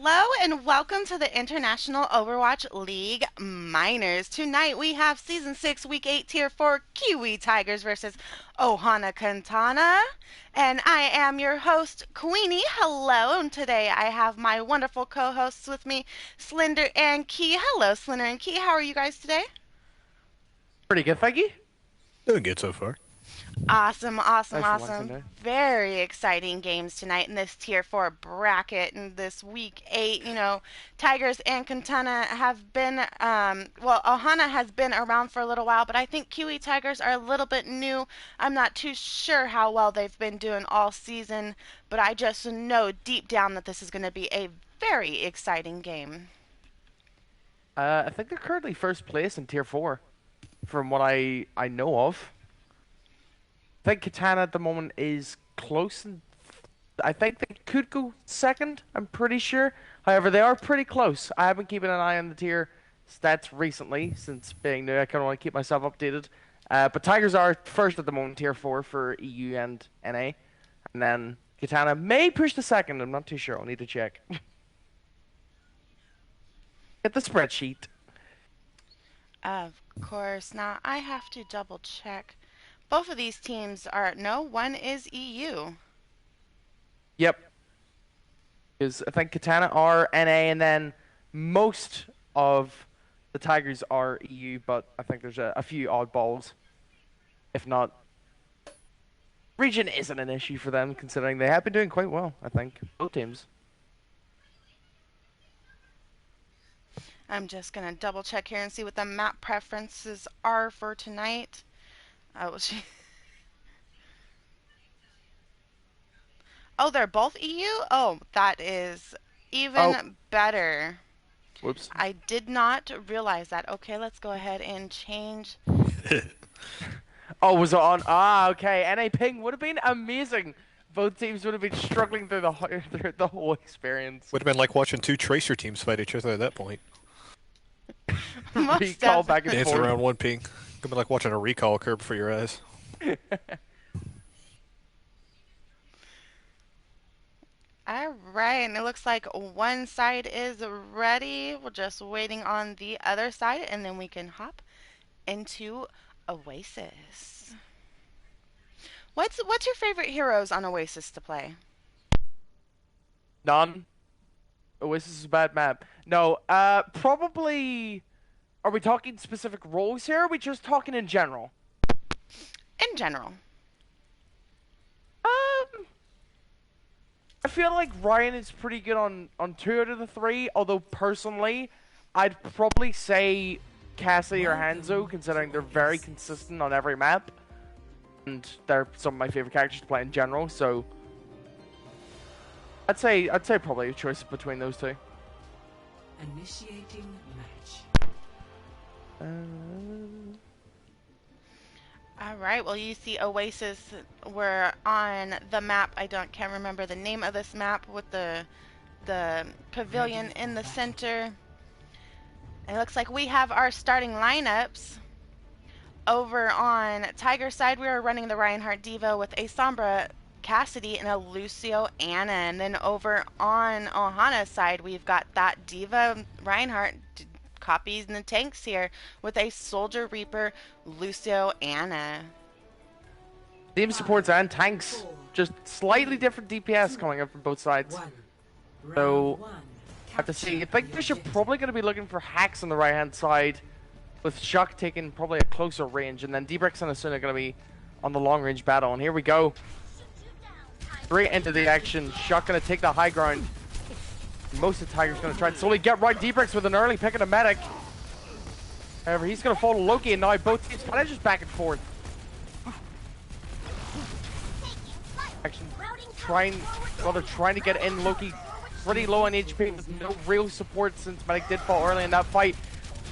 Hello and welcome to the International Overwatch League Minors. Tonight we have Season 6, Week 8, Tier 4 Kiwi Tigers versus Ohana Katana. And I am your host, Queenie. Hello, and today I have my wonderful co-hosts with me, Slender and Key. Hello, Slender and Key. How are you guys today? Pretty good, thank you. Doing good so far. Awesome, awesome, Nice relaxing awesome. day. Very exciting games tonight in this Tier 4 bracket and this Week 8. Tigers and Katana have been, Ohana has been around for a little while, but I think Kiwi Tigers are a little bit new. I'm not too sure how well they've been doing all season, but I just know deep down that this is going to be a very exciting game. I think they're currently first place in Tier 4, from what I know of. I think Katana at the moment is close, and I think they could go second, I'm pretty sure. However, they are pretty close. I have been keeping an eye on the tier stats recently, since being new, I kind of want to keep myself updated. But Tigers are first at the moment, Tier 4 for EU and NA. And then Katana may push to second, I'm not too sure, I'll need to check. Get the spreadsheet. Of course. Now I have to double check. Both of these teams are, no, one is EU. Yep. Because I think Katana are NA, and then most of the Tigers are EU, but I think there's a few oddballs. If not, region isn't an issue for them, considering they have been doing quite well, I think. Both teams. I'm just going to double check here and see what the map preferences are for tonight. Oh, oh, they're both EU? Oh, that is even better. Whoops. I did not realize that. Okay, let's go ahead and change. Oh, was it on? Ah, okay. NA ping would have been amazing. Both teams would have been struggling through the whole experience. Would have been like watching two Tracer teams fight each other at that point. Most Recall back and Dance forth. around one ping. Could be like watching a recall occur before your eyes. All right, and it looks like one side is ready. We're just waiting on the other side, and then we can hop into Oasis. What's your favorite heroes on Oasis to play? None. Oasis is a bad map. No, probably... Are we talking specific roles here, or are we just talking in general? In general. I feel like Ryan is pretty good on 2 out of the 3, although personally, I'd probably say Cassie or Hanzo, considering they're very consistent on every map. And they're some of my favorite characters to play in general, so... I'd say probably a choice between those two. Initiating match. All right. Well, you see Oasis. We're on the map. Can't remember the name of this map with the pavilion in the center. It looks like we have our starting lineups. Over on Tiger side, we are running the Reinhardt Diva with a Sombra Cassidy and a Lucio Anna. And then over on Ohana's side, we've got that Diva Reinhardt copies in the tanks here with a Soldier Reaper Lucio Anna. Team supports and tanks. Just slightly different DPS coming up from both sides. So, I have to see. I think we should probably going to be looking for hacks on the right hand side, with Shock taking probably a closer range, and then D-Bricks and Asuna are going to be on the long range battle. And here we go. Straight into the action. Shock going to take the high ground. Most of the Tigers going to try and slowly get right. D-Bricks with an early pick and a medic. However, he's going to fall to Loki, and now both teams kind of just back and forth. Action. They're trying to get in. Loki pretty low on HP with no real support since medic did fall early in that fight.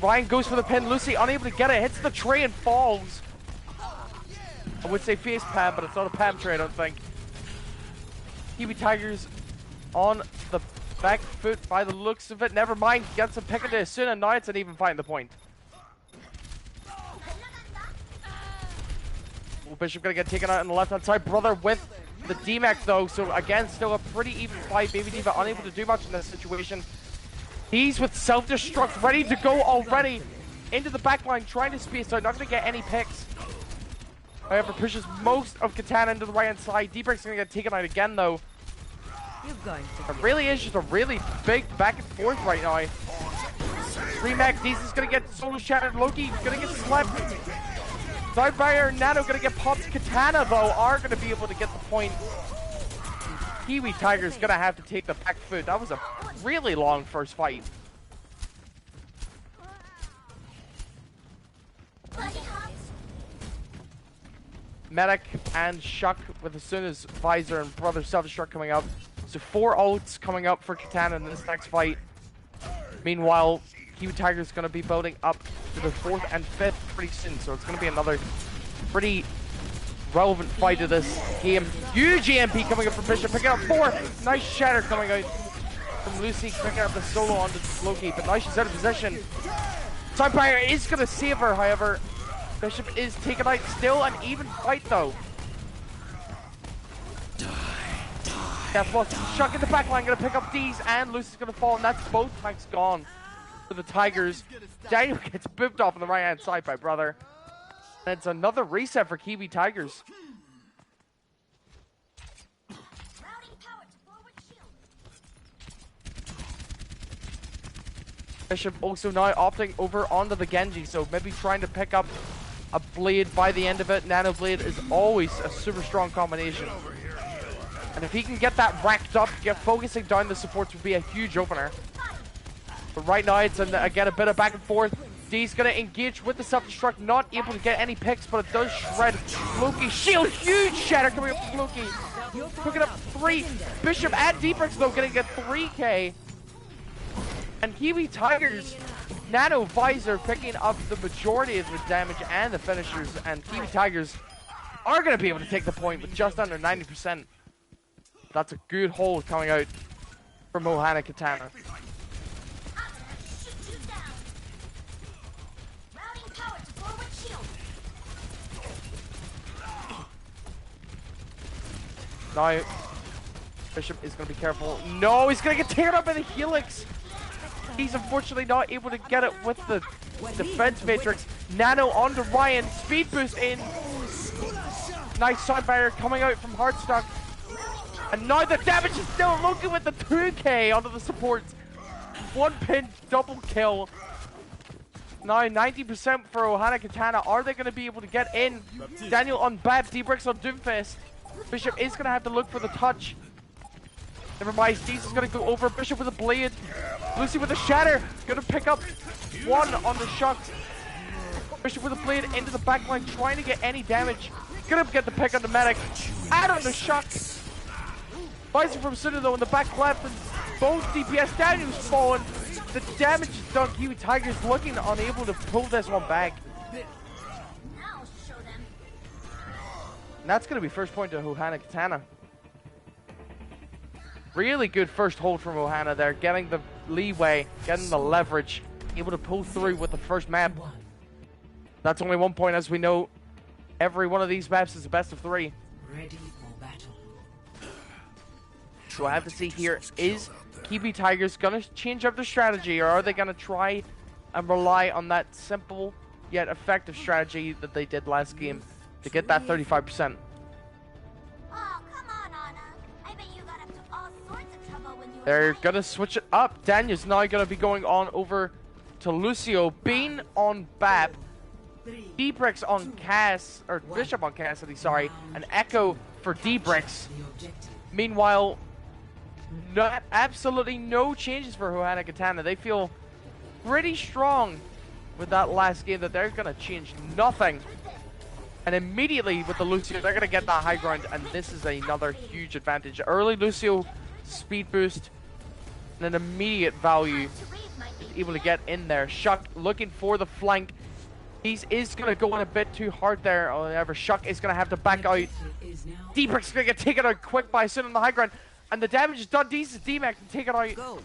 Ryan goes for the pin. Lucy unable to get it. Hits the tray and falls. I would say face Pam, but it's not a Pam tray, I don't think. Kiwi Tigers on the back foot by the looks of it. Never mind, gets a pick into Asuna. Now it's an even fight in the point. Bishop gonna get taken out on the left hand side. Brother with the D-Mech though, so again, still a pretty even fight. Baby D.Va unable to do much in this situation. He's with self-destruct ready to go already into the backline, trying to space out, not going to get any picks. However, pushes most of Katana into the right-hand side. D-Break's going to get taken out again though. It really is just a really big back and forth right now. 3-Mech, Deezy's going to get solo shattered. Loki going to get slept. Sidefire and Nano going to get popped. Katana though are going to be able to get the point. Kiwi Tiger's going to have to take the back foot. That was a really long first fight. Medic and Shuck with as soon as Visor and Brother Self-Destruct coming up. So 4 ults coming up for Katana in this next fight. Meanwhile, Kiwi Tiger's going to be building up to the 4th and 5th pretty soon. So it's going to be another pretty relevant fight of this game. Huge EMP coming up from Bishop, picking up 4. Nice shatter coming out from Lucy, picking up the solo onto Loki. But now she's out of position. Sunfire is going to save her, however. Bishop is taken out. Still an even fight though. Death loss. Shuck in the backline, gonna pick up D's, and Lucy's gonna fall, and that's both tanks gone for the Tigers. Daniel gets booped off on the right hand side by Brother. And it's another reset for Kiwi Tigers. Bishop also now opting over onto the Genji, so maybe trying to pick up a blade by the end of it. Nano Blade is always a super strong combination. And if he can get that racked up, get focusing down the supports would be a huge opener. But right now it's again a bit of back and forth. D's gonna engage with the self-destruct, not able to get any picks, but it does shred Loki. Shield, huge shatter coming up from Loki. Picking up 3. Bishop and Deeprix though getting a 3k. And Kiwi Tigers, Nano Visor picking up the majority of the damage and the finishers, and Kiwi Tigers are going to be able to take the point with just under 90%. That's a good hold coming out from Ohana Katana. Now, Bishop is going to be careful. No, he's going to get teared up by the Helix. He's unfortunately not able to get it with the defense matrix. Nano onto Ryan. Speed boost in. Nice side barrier coming out from Heartstock. And now the damage is still Loki with the 2k onto the supports. 1 pin, double kill. Now 90% for Ohana Katana. Are they going to be able to get in? Daniel on Bab. D-Bricks on Doomfist. Bishop is going to have to look for the touch. Never mind, Steez is going to go over. Bishop with a blade. Lucy with a shatter. Going to pick up 1 on the Shuck. Bishop with a blade into the backline, trying to get any damage. Going to get the pick on the medic. Out on the Shuck. Visor from Suda though in the back left. And both DPS. Daniel's fallen. The damage is done. Kiwi Tigers looking unable to pull this one back. And that's going to be first point to Ohana Katana. Really good first hold from Ohana there, getting the leeway, getting the leverage, able to pull through with the first map. That's only 1 point, as we know. Every one of these maps is a best of 3. Ready for battle. So I have to see here, is Kiwi Tigers going to change up their strategy, or are they going to try and rely on that simple yet effective strategy that they did last game to get that 35%? They're gonna switch it up. Daniel's now gonna be going on over to Lucio. Bean on Bab. D-Bricks on Cass, or Bishop on Cassidy, sorry. And Echo for D-Bricks. Meanwhile, absolutely no changes for Ohana Katana. They feel pretty strong with that last game that they're gonna change nothing. And immediately with the Lucio, they're gonna get that high ground, and this is another huge advantage. Early Lucio speed boost and an immediate value is able to get in there. Shuck looking for the flank. He is going to go in a bit too hard there. However, Shuck is going to have to back out. D-Brick's going to get taken out quick by Sun on the high ground. And the damage is done. D's D-Mac can take it out.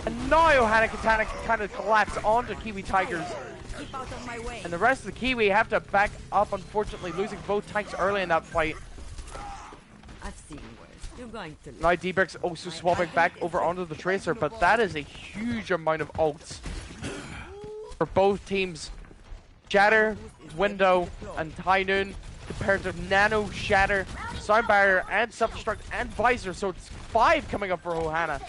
And now Ohana Katana can kind of collapse onto Kiwi Tigers. And the rest of the Kiwi have to back up, unfortunately, losing both tanks early in that fight. You're going to Now D-Bricks also swapping back over onto the Tracer, but that is a huge amount of ults for both teams. Shatter, Window, and High Noon compared to Nano, Shatter, Sound Barrier, and Self-Destruct, and Visor, so it's 5 coming up for Ohana.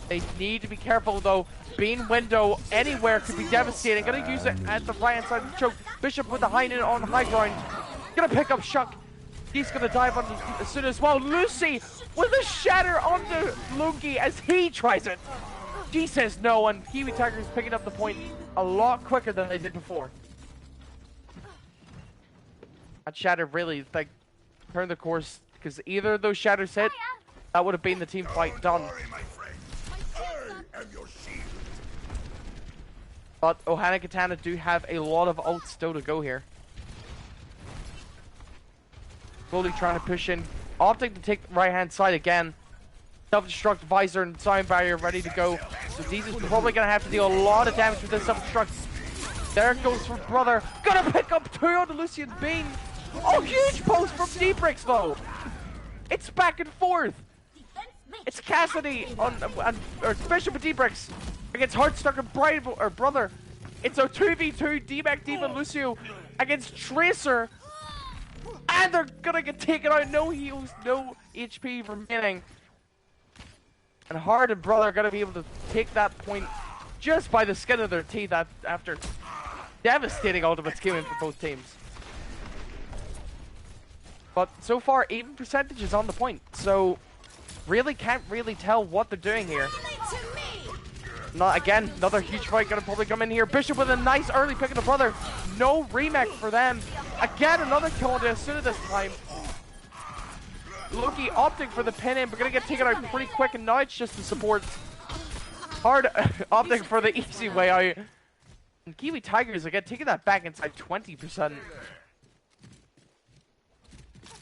They need to be careful though. Being Window anywhere could be devastating. Gonna use it at the right hand side of the choke. Bishop with the High Noon on high ground. Gonna pick up Shuck. He's gonna dive on as soon as well. Lucy with a Shatter onto Loki as he tries it. She says no, and Kiwi Tigers picking up the point a lot quicker than they did before. That Shatter really like turned the course, because either of those Shatters hit, that would have been the team fight done. But Ohana Katana do have a lot of ults still to go here. Slowly trying to push in, opting to take the right hand side again. Self-destruct, Visor, and Sound Barrier ready to go. So Deezus is probably going to have to deal a lot of damage with this self-destruct. There it goes for Brother. Gonna pick up 2 on the Lucian Bean. Oh, huge post from D-Bricks though. It's back and forth. It's Cassidy or Bishop and D-Bricks against Heartstuck and Brother. It's a 2v2 D-Mac, Diva, Lucio against Tracer. And they're gonna get taken out. No heals, no HP remaining. And Hard and Brother are gonna be able to take that point just by the skin of their teeth after devastating ultimates came in for both teams. But so far, even percentage is on the point, so really can't really tell what they're doing here. Not again, another huge fight gonna probably come in here. Bishop with a nice early pick of the Brother. No remake for them. Again, another kill on as soon as this time. Loki opting for the pin in, but gonna get taken out pretty quick, and now it's just the support. Hard opting for the easy way out. And Kiwi Tigers again taking that back inside 20%.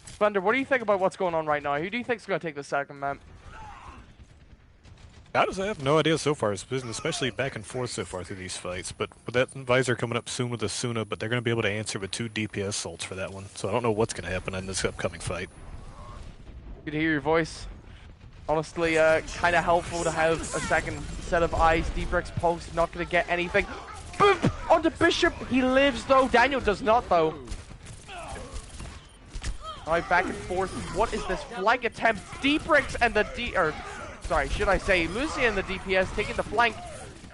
Thunder, what do you think about what's going on right now? Who do you think is going to take the second map? Honestly, I have no idea so far. It's been especially back and forth so far through these fights. But with that Visor coming up soon with the Suna, but they're going to be able to answer with 2 DPS ults for that one. So I don't know what's going to happen in this upcoming fight. Good to hear your voice. Honestly, kind of helpful to have a second set of eyes. D-Bricks Pulse not going to get anything. Boom! Onto Bishop. He lives though. Daniel does not though. Alright, back and forth. What is this flank attempt? D-Bricks and the sorry, should I say Lucy and the DPS taking the flank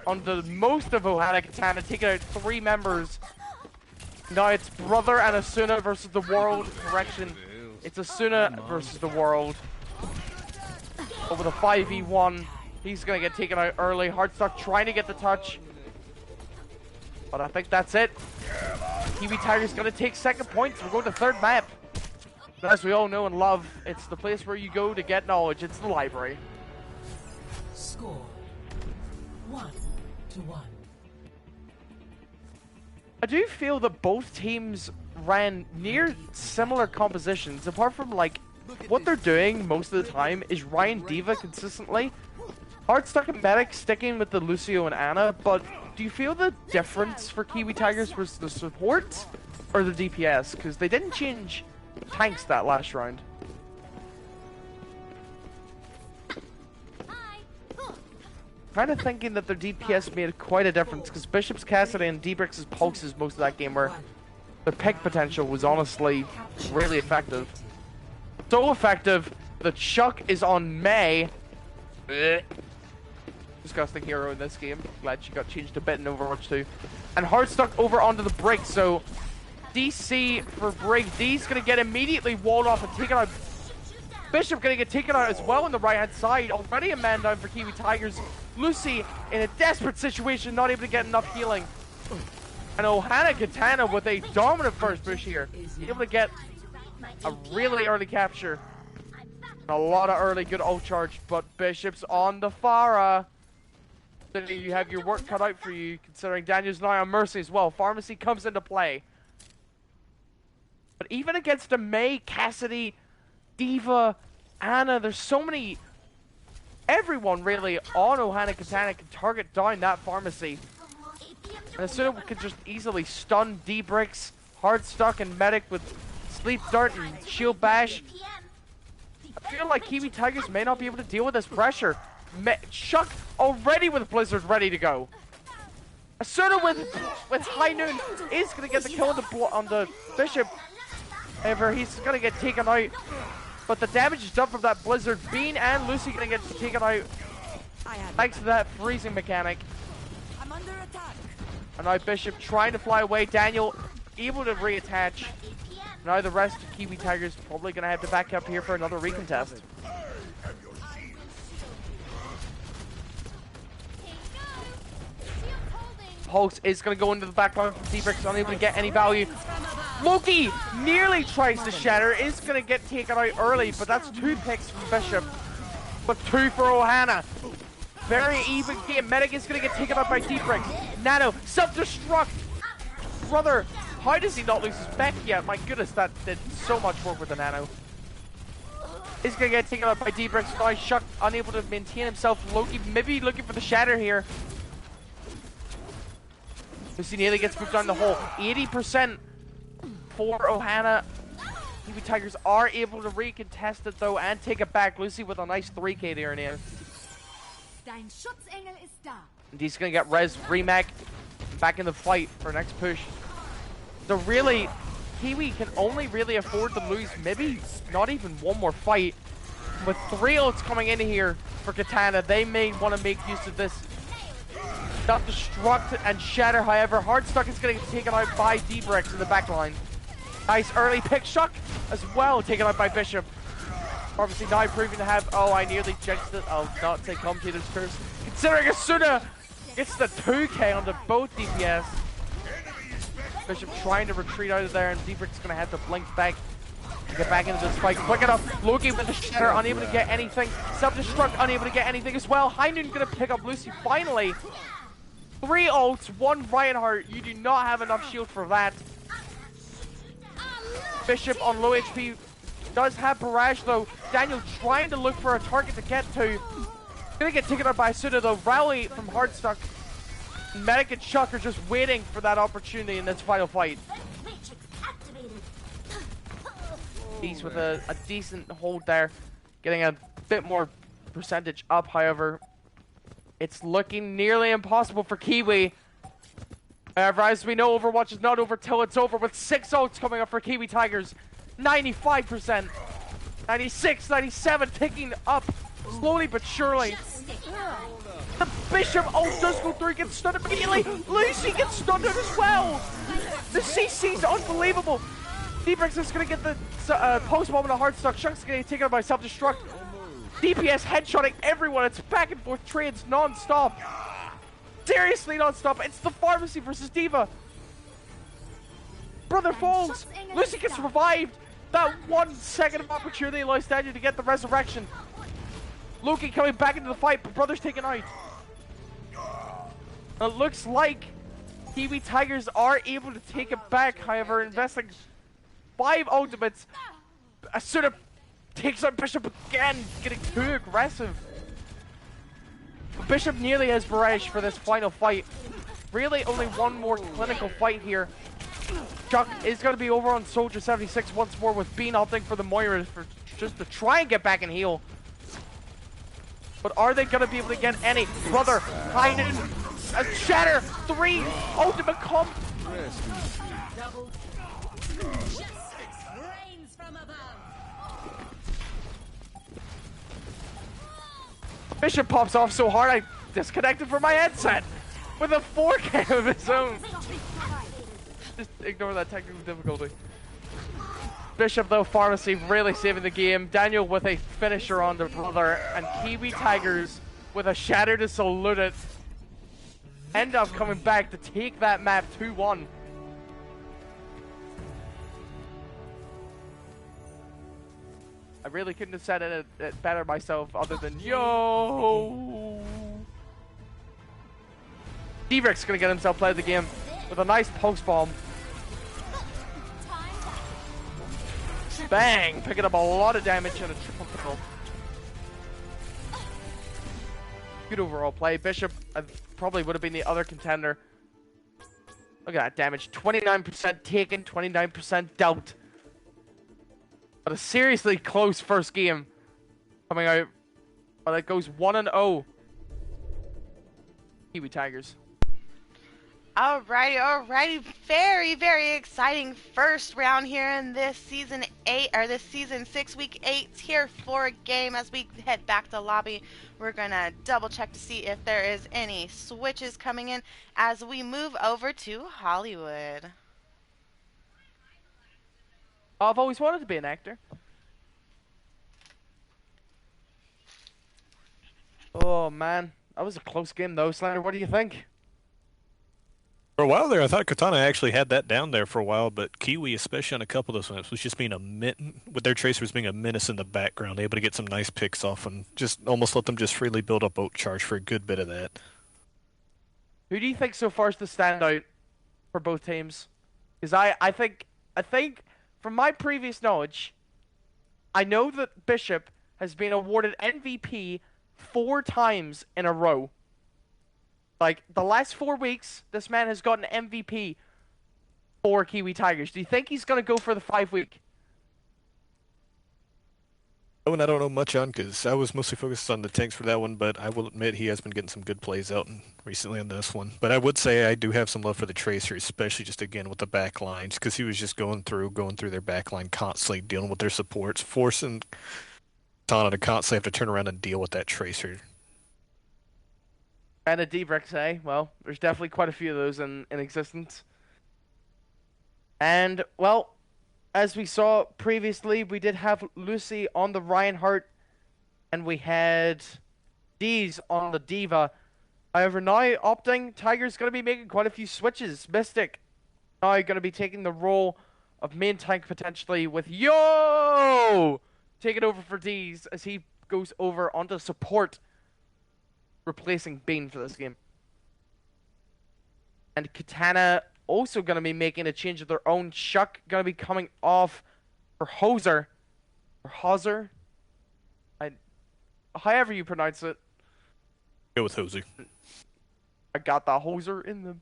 on the most of Ohana Katana, taking out 3 members. Now it's Brother and Asuna versus the World. Correction, it's Asuna versus the World. Over the 5v1. He's gonna get taken out early. Heartstock trying to get the touch. But I think that's it. Kiwi Tiger's gonna take second points. We're going to third map. But as we all know and love, it's the place where you go to get knowledge. It's the library. Score 1-1. I do feel that both teams ran near similar compositions, apart from like what they're doing most of the time is Ryan Diva consistently. Heartstuck and Medic sticking with the Lucio and Anna, but do you feel the difference for Kiwi Tigers was the support or the DPS? Because they didn't change tanks that last round. Kind of thinking that their DPS made quite a difference, because Bishop's Cassidy and D-Bricks' pulses most of that game where their pick potential was honestly really effective. So effective that Chuck is on May. Disgusting hero in this game. Glad she got changed a bit in Overwatch 2. And Heartstuck over onto the Brig, so DC for Brig. D's gonna get immediately walled off and taken out. Bishop gonna get taken out as well on the right hand side. Already a man down for Kiwi Tigers. Lucy in a desperate situation, not able to get enough healing. And Ohana Katana with a dominant first push here. Able to get a really early capture. A lot of early good ult charge, but Bishop's on the Pharah. You have your work cut out for you, considering Daniel's now on Mercy as well. Pharmacy comes into play. But even against a May, Cassidy, Diva, Anna, there's so many. Everyone really on Ohana Katana can target down that Pharmacy. And Asuna could just easily stun D-Bricks, Heartstuck, and Medic with Sleep Dart and Shield Bash. I feel like Kiwi Tigers may not be able to deal with this pressure. Shuck already with Blizzard ready to go. Asuna with High Noon is going to get the kill on the Bishop. However, he's going to get taken out. But the damage is done from that Blizzard. Bean and Lucy going to get taken out thanks to that freezing mechanic. I'm under attack. And now Bishop trying to fly away. Daniel able to reattach. Now the rest of Kiwi Tigers probably going to have to back up here for another recontest. Hulks is going to go into the backline from D-Bricks, unable to get any value. Loki nearly tries to shatter, is going to get taken out early, but that's 2 picks from Bishop. But 2 for Ohana. Very even game. Medic is going to get taken out by D-Bricks. Nano, self-destruct. Brother, how does he not lose his mech yet? My goodness, that did so much work with the Nano. Is going to get taken out by D-Bricks. Now Shuck unable to maintain himself. Loki maybe looking for the shatter here. Lucy nearly gets moved down the hole. 80% for Ohana. Kiwi Tigers are able to recontest it though and take it back. Lucy with a nice 3k there now. Dein Schutzengel ist da. And he's gonna get res remake back in the fight for next push. So really, Kiwi can only really afford to lose maybe not even one more fight. With 3 ults coming in here for Katana, they may want to make use of this. Self-destruct and shatter, however, Hardstuck is going to get taken out by D-Bricks in the backline. Nice early pick Shuck as well, taken out by Bishop. Obviously now proving to have, oh, I nearly jinxed it. I'll not say commentator's curse. Considering Asuna gets the 2k onto both DPS. Bishop trying to retreat out of there, and D-Bricks going to have to blink back to get back into this fight quick enough. Loki with the shatter, unable to get anything. Self-destruct, unable to get anything as well. High Noon going to pick up Lucy finally. 3 ults, 1 Reinhardt. You do not have enough shield for that. Bishop on low HP does have Barrage though. Daniel trying to look for a target to get to. Gonna get taken out by Asuna though. Rally from Hardstuck. Medic and Chuck are just waiting for that opportunity in this final fight. He's with a decent hold there. Getting a bit more percentage up, however. It's looking nearly impossible for Kiwi. However, as we know, Overwatch is not over till it's over, with 6 ults coming up for Kiwi Tigers. 95%. 96, 97, picking up slowly but surely. The Bishop ult does go through, gets stunned immediately. Lucy gets stunned as well. The CC's unbelievable. D-Bricks is going to get the post-bomb in a Hardstuck. Shuck's going to get taken out by self-destruct. DPS headshotting everyone. It's back and forth trades non-stop. Seriously non-stop. It's the Pharmacy versus Diva. Brother falls. Lucy gets revived. That 1 second of opportunity allows Daniel to get the resurrection. Loki coming back into the fight, but Brother's taken out. It looks like Kiwi Tigers are able to take it back, however, investing 5 ultimates. Asuna takes out Bishop again, getting too aggressive. Bishop nearly has Barrage for this final fight. Really only 1 more clinical fight here. Chuck is going to be over on Soldier 76 once more, with Bean opting for the Moira for just to try and get back in heal. But are they going to be able to get any? Brother, Heinen, a shatter, 3, ultimate comp. Bishop pops off so hard I disconnected from my headset with a 4K of his own. Just ignore that technical difficulty. Bishop though, Pharmacy really saving the game. Daniel with a finisher on the Brother, and Kiwi Tigers with a shatter to salute it. End up coming back to take that map 2-1. I really couldn't have said it better myself, other than yo. D-Rex gonna get himself play the game with a nice post bomb. Bang! Picking up a lot of damage and a triple kill. Good overall play. Bishop probably would have been the other contender. Look at that damage. 29% taken, 29% dealt. But a seriously close first game. coming out. Well, that goes 1-0. Kiwi Tigers. Alrighty. Very, very exciting first round here in this season 8, or this season 6, week 8 tier 4 game. As we head back to lobby, we're gonna double check to see if there is any switches coming in as we move over to Hollywood. I've always wanted to be an actor. Oh man, that was a close game though. Slender, what do you think? For a while there, I thought Katana actually had that down there for a while, but Kiwi, especially on a couple of those maps, was just being with their tracers being a menace in the background, able to get some nice picks off and just almost let them just freely build up oak charge for a good bit of that. Who do you think so far is the standout for both teams? Because I think from my previous knowledge, I know that Bishop has been awarded MVP 4 times in a row. Like, the last 4 weeks, this man has gotten MVP for Kiwi Tigers. Do you think he's going to go for the 5-week? Oh, and I don't know much on because I was mostly focused on the tanks for that one, but I will admit he has been getting some good plays out recently on this one. But I would say I do have some love for the tracer, especially just again with the back lines, because he was just going through their back line constantly, dealing with their supports, forcing Katana to constantly have to turn around and deal with that tracer. And a D-Bricks, eh? Well, there's definitely quite a few of those in existence. And, well, as we saw previously, we did have Lucy on the Reinhardt, and we had D's on the Diva. However, now opting, Tiger's going to be making quite a few switches. Mystic now going to be taking the role of main tank potentially with Yo! Taking over for D's as he goes over onto support, replacing Bean for this game. And Katana also going to be making a change of their own. Shuck going to be coming off for Hoser. Or Hoser. However you pronounce it. Go with Hoser. I got the Hoser in the...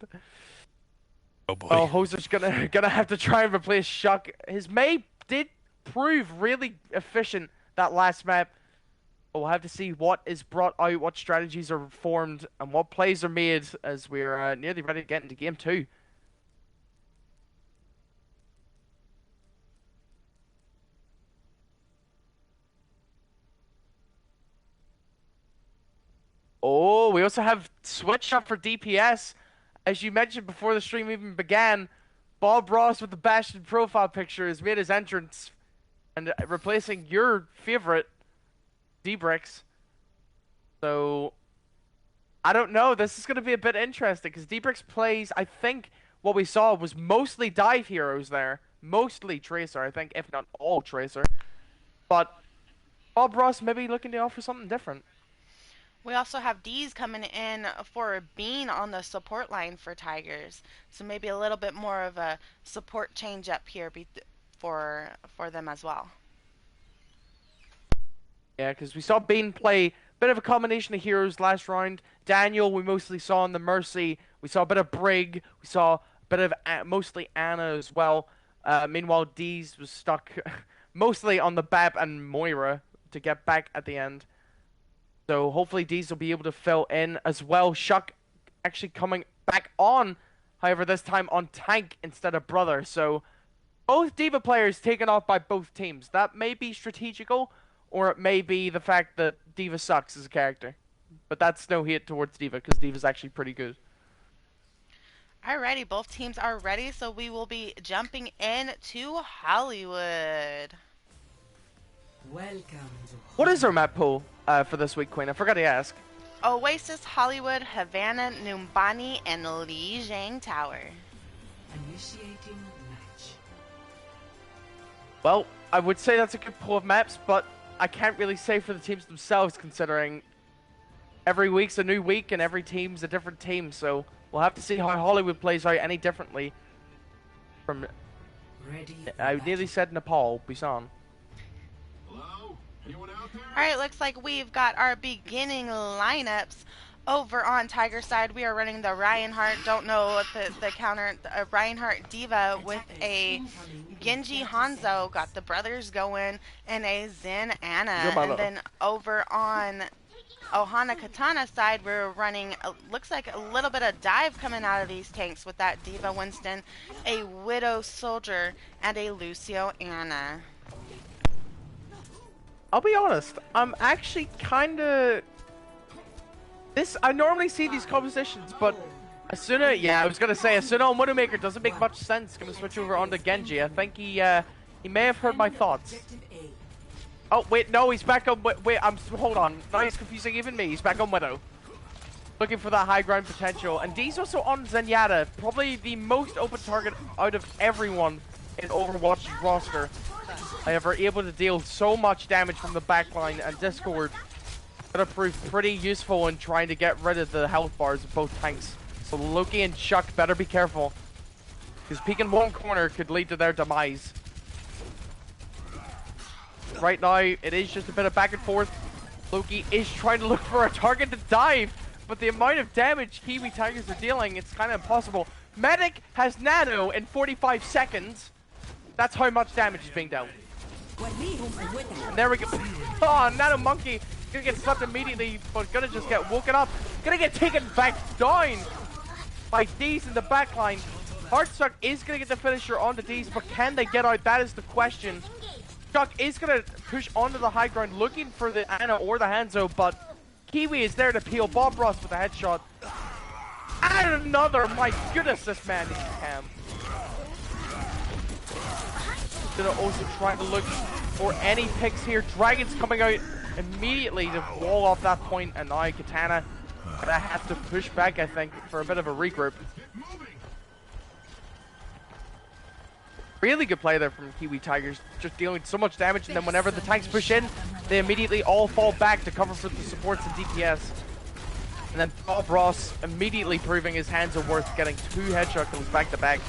Oh boy. Oh, Hoser's gonna have to try and replace Shuck. His May did prove really efficient that last map. But we'll have to see what is brought out, what strategies are formed, and what plays are made as we're nearly ready to get into game 2. Oh, we also have switch up for DPS. As you mentioned before the stream even began, Bob Ross with the Bastion profile picture has made his entrance and replacing your favorite, D-Bricks. So, I don't know. This is going to be a bit interesting because D-Bricks plays, I think what we saw was mostly dive heroes there. Mostly Tracer, I think, if not all Tracer. But Bob Ross maybe looking to offer something different. We also have D's coming in for Bean on the support line for Tigers. So maybe a little bit more of a support change up here for them as well. Yeah, because we saw Bean play a bit of a combination of heroes last round. Daniel, we mostly saw on the Mercy. We saw a bit of Brig. We saw a bit of mostly Anna as well. Meanwhile, D's was stuck mostly on the Bab and Moira to get back at the end. So hopefully D's will be able to fill in as well. Shuck actually coming back on, however, this time on tank instead of brother. So both Diva players taken off by both teams. That may be strategical, or it may be the fact that Diva sucks as a character. But that's no hate towards Diva, because Diva's actually pretty good. Alrighty, both teams are ready, so we will be jumping in to Hollywood. Welcome to What is our map pool for this week, Queen? I forgot to ask. Oasis, Hollywood, Havana, Numbani, and Lijiang Tower. initiating match. Well, I would say that's a good pool of maps, but I can't really say for the teams themselves, considering every week's a new week and every team's a different team. So we'll have to see how Hollywood plays out any differently from... Ready. I nearly said Nepal, Busan. Hello? Anyone out there? Alright, looks like we've got our beginning lineups. Over on Tiger side, we are running the Reinhardt. Don't know if the counter Reinhardt Diva with a Genji Hanzo. Got the brothers going and a Zen Anna. And then over on Ohana Katana side, we're running looks like a little bit of dive coming out of these tanks with that Diva Winston, a Widow Soldier, and a Lucio Anna. I'll be honest, I'm actually kinda... I normally see these compositions, but Asuna, yeah, I was gonna say, Asuna on Widowmaker doesn't make much sense. Gonna switch over onto Genji. I think he may have heard my thoughts. Oh, wait, no, he's back on, wait, hold on. Now he's confusing even me. He's back on Widow. Looking for that high ground potential. And D's also on Zenyatta, probably the most open target out of everyone in Overwatch's roster. However, able to deal so much damage from the backline, and Discord gonna prove pretty useful in trying to get rid of the health bars of both tanks. So Loki and Chuck better be careful, because peeking one corner could lead to their demise. Right now, it is just a bit of back and forth. Loki is trying to look for a target to dive, but the amount of damage Kiwi Tigers are dealing, it's kind of impossible. Medic has nano in 45 seconds. That's how much damage is being dealt. And there we go. Oh, Nano Monkey gonna get slapped immediately, but gonna just get woken up. Gonna get taken back down by D's in the backline. Heartstruck is gonna get the finisher onto D's, but can they get out? That is the question. Chuck is gonna push onto the high ground, looking for the Ana or the Hanzo, but Kiwi is there to peel Bob Ross with a headshot. And another! My goodness, this man is cam. Gonna also try to look for any picks here. Dragon's coming out immediately to wall off that point, and now Katana gonna have to push back, I think, for a bit of a regroup. Really good play there from Kiwi Tigers, just dealing so much damage, and then whenever the tanks push in, they immediately all fall back to cover for the supports and DPS. And then Bob Ross immediately proving his hands are worth, getting 2 headshot kills back to back.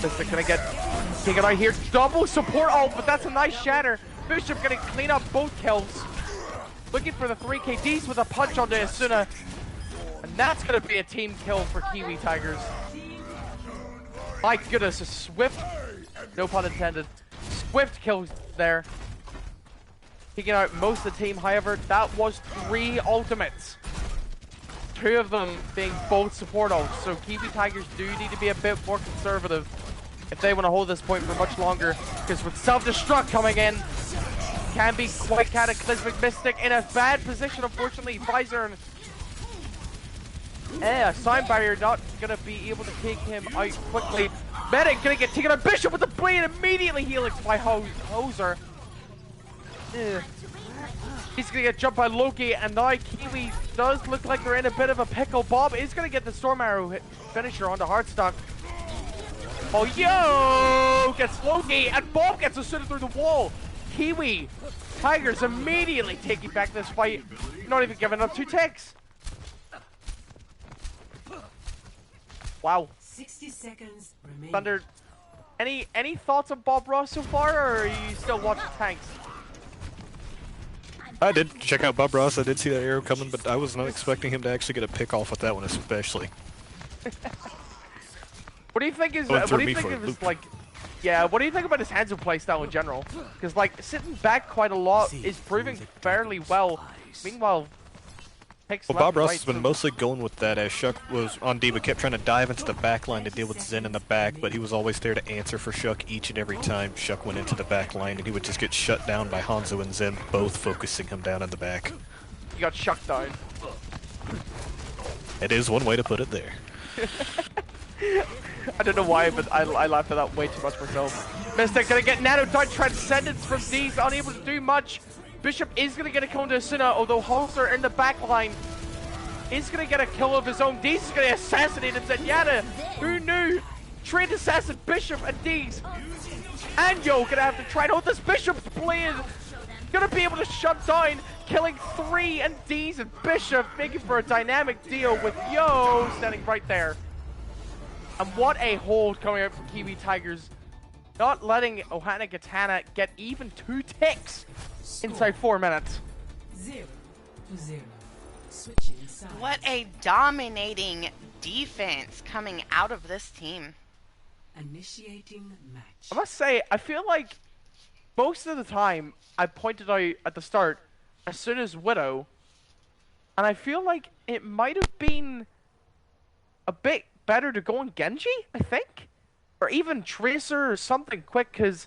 They're gonna get taken out here. Double support ult, but that's a nice shatter. Bishop gonna clean up both kills. Looking for the 3 KDs with a punch onto Asuna. And that's gonna be a team kill for Kiwi Tigers. My goodness, a swift, no pun intended, swift kill there. Taking out most of the team, however, that was 3 ultimates. 2 of them being both support ults, so Kiwi Tigers do need to be a bit more conservative if they want to hold this point for much longer, because with self-destruct coming in, can be quite cataclysmic. Mystic in a bad position, unfortunately. Visor and sound barrier not gonna be able to take him out quickly. Medic gonna get taken out. Bishop with the blade, immediately helixed by Hoser. He's gonna get jumped by Loki, and now Kiwi does look like they're in a bit of a pickle. Bob is gonna get the Storm Arrow finisher onto Heartstock. Oh, yo! Gets Loki, and Bob gets Asuna through the wall. Kiwi Tigers immediately taking back this fight, not even giving up 2 ticks. Wow. 60 seconds remaining. Thunder, any thoughts on Bob Ross so far, or are you still watching tanks? I did check out Bob Ross. I did see that arrow coming, but I was not expecting him to actually get a pick off with that one, especially. What do you think is? What do you think of his like? Yeah, what do you think about his Hanzo playstyle in general? Because like sitting back quite a lot is proving fairly well. Meanwhile, well, Bob Ross has been mostly going with that, as Shuck was on Diva, kept trying to dive into the back line to deal with Zen in the back, but he was always there to answer for Shuck each and every time Shuck went into the back line, and he would just get shut down by Hanzo and Zen, both focusing him down in the back. You got Shuck down. It is one way to put it there. I don't know why, but I laughed at that way too much myself. Mystic gonna get nano down, Transcendence from D's, unable to do much. Bishop is going to get a kill into Asuna, although Holzer in the back line is going to get a kill of his own. Deez is going to assassinate and Zenyatta. Who knew? Trained assassin Bishop and Deez. And Yo going to have to try and hold this Bishop's blade. Going to be able to shut down, killing 3, and Deez and Bishop making for a dynamic deal with Yo standing right there. And what a hold coming out from Kiwi Tigers. Not letting Ohana Katana get even 2 ticks inside 4 minutes. 0 0. Switching sides. What a dominating defense coming out of this team. Initiating match. I must say, I feel like most of the time I pointed out at the start as soon as Widow, and I feel like it might have been a bit better to go on Genji, I think, or even Tracer or something quick, because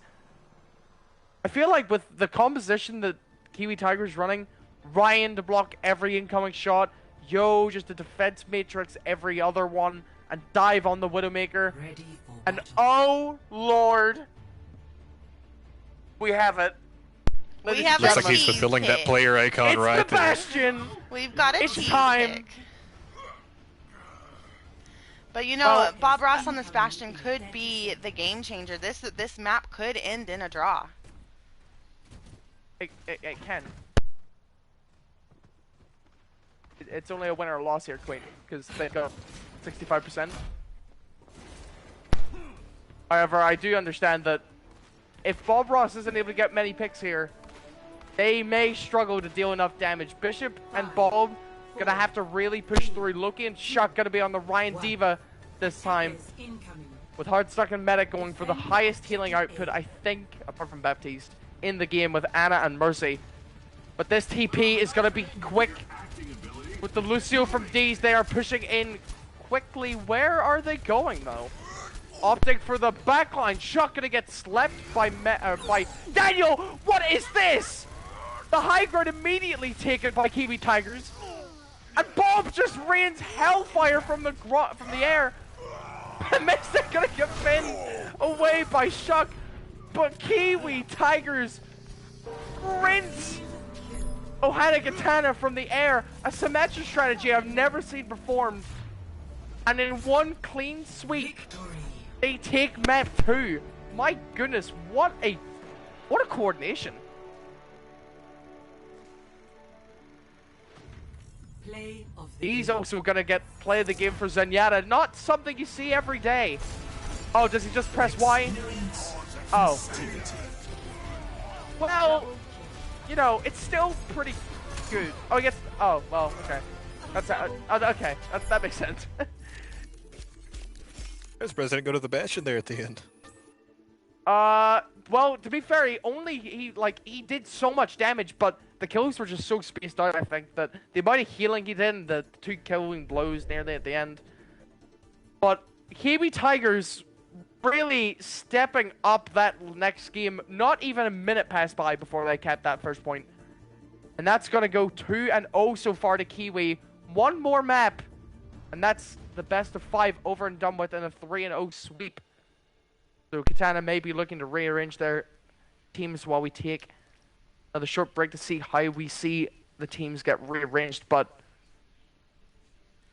I feel like with the composition that Kiwi Tiger's running, Ryan to block every incoming shot, Yo just a defense matrix every other one, and dive on the Widowmaker. Ready for And battle. oh lord, we have it. We Ladies have and Looks like a he's cheese fulfilling that pick. player icon it's right the there. Bastion. We've got a It's cheese time. pick. But you know, Bob Ross on this Bastion could be the game changer. This map could end in a draw. It can. It's only a winner or loss here, Queen, because they've got 65%. However, I do understand that if Bob Ross isn't able to get many picks here, they may struggle to deal enough damage. Bishop and Bob gonna have to really push through. Loki and Shuck gonna be on the Ryan Diva this time, Incoming. with Hardstuck and Medic going for the highest healing output, I think, apart from Baptiste, in the game with Anna and Mercy. But this TP is gonna be quick. With the Lucio from D's, they are pushing in quickly. Where are they going, though? Opting for the backline. Shuck gonna get slept by Daniel! What is this? The high ground immediately taken by Kiwi Tigers. And Bob just rains hellfire from the air. Mystic gonna get pinned away by Shuck. But Kiwi Tigers rinse Ohana Katana from the air. A symmetric strategy I've never seen performed. And in one clean sweep, they take map 2. My goodness, what a coordination. Play of the He's also gonna get play of the game for Zenyatta. Not something you see every day. Oh, does he just press Y? Oh. Well, you know, it's still pretty good. Oh, I guess. Oh, well, okay. That's okay. That makes sense. As President go to the Bastion there at the end. Well, to be fair, he did so much damage, but the kills were just so spaced out, I think, that the amount of healing he did and the 2 killing blows nearly at the end. But Kiwi Tigers really stepping up that next game. Not even a minute passed by before they kept that first point. And that's going to go 2-0 so far to Kiwi. One more map, and that's the best of 5 over and done with in a 3-0 sweep. So Katana may be looking to rearrange their teams while we take another short break to see how we see the teams get rearranged. But